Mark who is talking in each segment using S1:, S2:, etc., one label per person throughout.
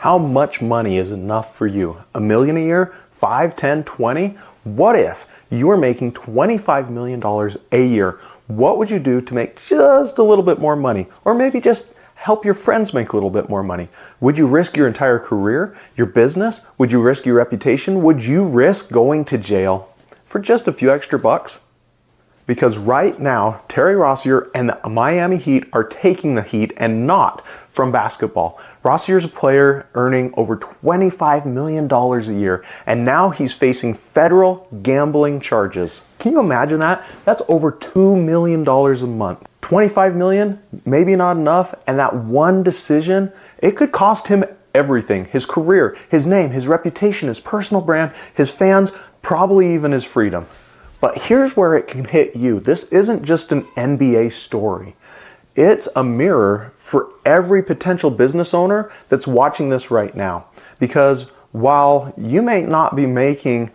S1: How much money is enough for you? $1 million a year? 5, 10, 20? What if you were making $25 million a year? What would you do to make just a little bit more money? Or maybe just help your friends make a little bit more money? Would you risk your entire career, your business? Would you risk your reputation? Would you risk going to jail for just a few extra bucks? Because right now, Terry Rozier and the Miami Heat are taking the heat, and not from basketball. Rozier's a player earning over $25 million a year, and now he's facing federal gambling charges. Can you imagine that? That's over $2 million a month. $25 million, maybe not enough, and that one decision, it could cost him everything. His career, his name, his reputation, his personal brand, his fans, probably even his freedom. But here's where it can hit you. This isn't just an NBA story. It's a mirror for every potential business owner that's watching this right now. Because while you may not be making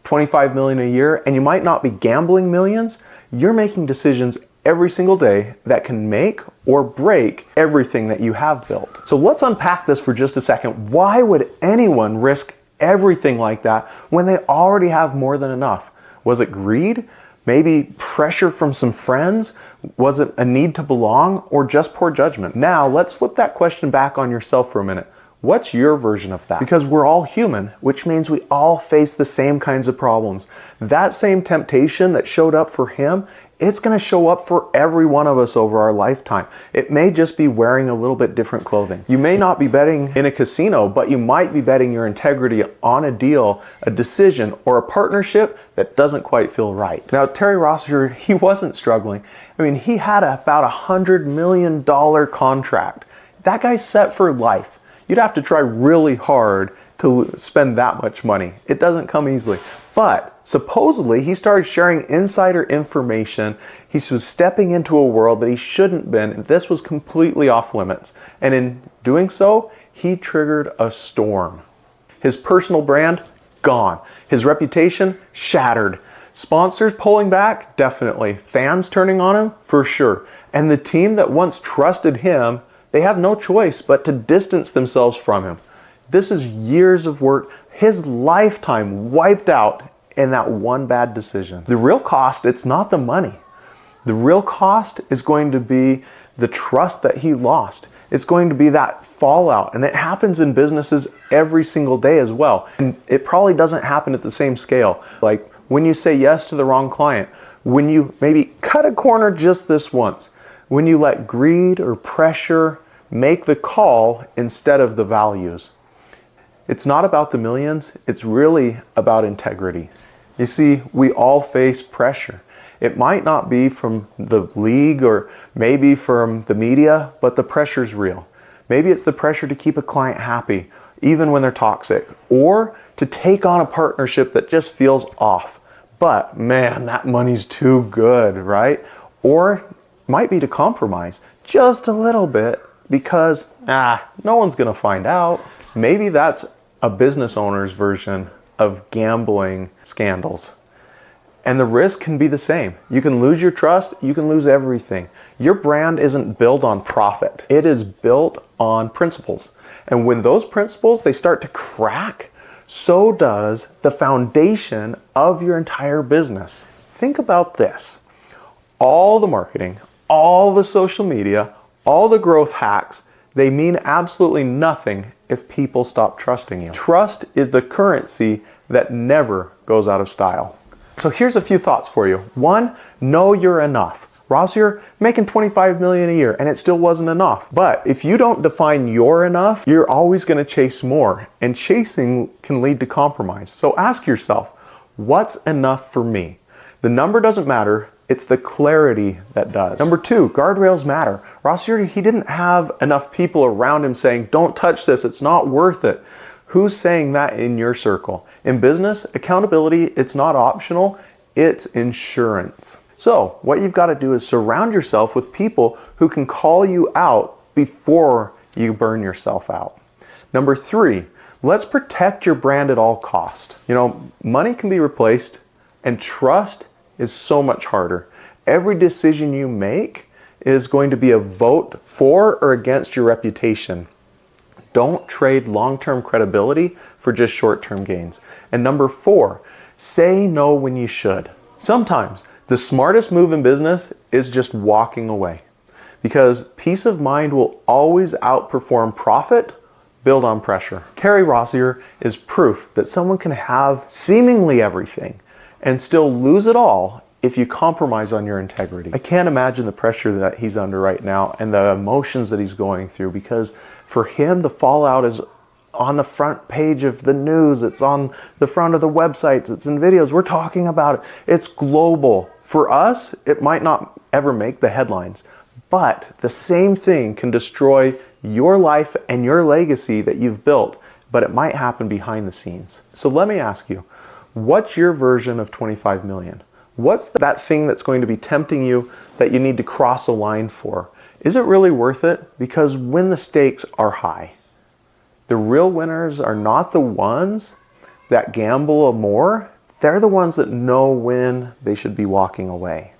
S1: $25 million a year and you might not be gambling millions, you're making decisions every single day that can make or break everything that you have built. So let's unpack this for just a second. Why would anyone risk everything like that when they already have more than enough? Was it greed? Maybe pressure from some friends? Was it a need to belong, or just poor judgment? Now, let's flip that question back on yourself for a minute. What's your version of that? Because we're all human, which means we all face the same kinds of problems. That same temptation that showed up for him, it's going to show up for every one of us over our lifetime. It may just be wearing a little bit different clothing. You may not be betting in a casino, but you might be betting your integrity on a deal, a decision, or a partnership that doesn't quite feel right. Now, Terry Rozier, he wasn't struggling. I mean, he had about $100 million contract. That guy's set for life. You'd have to try really hard to spend that much money. It doesn't come easily. But supposedly he started sharing insider information. He was stepping into a world that he shouldn't been, and this was completely off limits. And in doing so, he triggered a storm. His personal brand, gone. His reputation, shattered. Sponsors pulling back, definitely. Fans turning on him, for sure. And the team that once trusted him, they have no choice but to distance themselves from him. This is years of work, his lifetime wiped out in that one bad decision. The real cost, it's not the money. The real cost is going to be the trust that he lost. It's going to be that fallout, and it happens in businesses every single day as well. And it probably doesn't happen at the same scale. Like when you say yes to the wrong client, when you maybe cut a corner just this once, when you let greed or pressure make the call instead of the values. It's not about the millions, it's really about integrity. You see, we all face pressure. It might not be from the league or maybe from the media, but the pressure's real. Maybe it's the pressure to keep a client happy, even when they're toxic, or to take on a partnership that just feels off. But man, that money's too good, right? Or might be to compromise just a little bit because, no one's gonna find out. Maybe that's a business owner's version of gambling scandals. And the risk can be the same. You can lose your trust, you can lose everything. Your brand isn't built on profit. It is built on principles. And when those principles, they start to crack, so does the foundation of your entire business. Think about this. All the marketing, all the social media, all the growth hacks, they mean absolutely nothing if people stop trusting you. Trust is the currency that never goes out of style. So here's a few thoughts for you. One, know you're enough. Rozier making $25 million a year and it still wasn't enough. But if you don't define your enough, you're always gonna chase more, and chasing can lead to compromise. So ask yourself, what's enough for me? The number doesn't matter, it's the clarity that does. Number two, guardrails matter. Rozier, he didn't have enough people around him saying, don't touch this, it's not worth it. Who's saying that in your circle? In business, accountability, it's not optional, it's insurance. So what you've got to do is surround yourself with people who can call you out before you burn yourself out. Number three, let's protect your brand at all cost. You know, money can be replaced, and trust is so much harder. Every decision you make is going to be a vote for or against your reputation. Don't trade long-term credibility for just short-term gains. And number 4, say no when you should. Sometimes the smartest move in business is just walking away, because peace of mind will always outperform profit built on pressure. Terry Rozier is proof that someone can have seemingly everything and still lose it all if you compromise on your integrity. I can't imagine the pressure that he's under right now and the emotions that he's going through, because for him, the fallout is on the front page of the news. It's on the front of the websites. It's in videos. We're talking about it. It's global. For us, it might not ever make the headlines, but the same thing can destroy your life and your legacy that you've built, but it might happen behind the scenes. So let me ask you, what's your version of 25 million? What's that thing that's going to be tempting you that you need to cross a line for? Is it really worth it? Because when the stakes are high, the real winners are not the ones that gamble more. They're the ones that know when they should be walking away.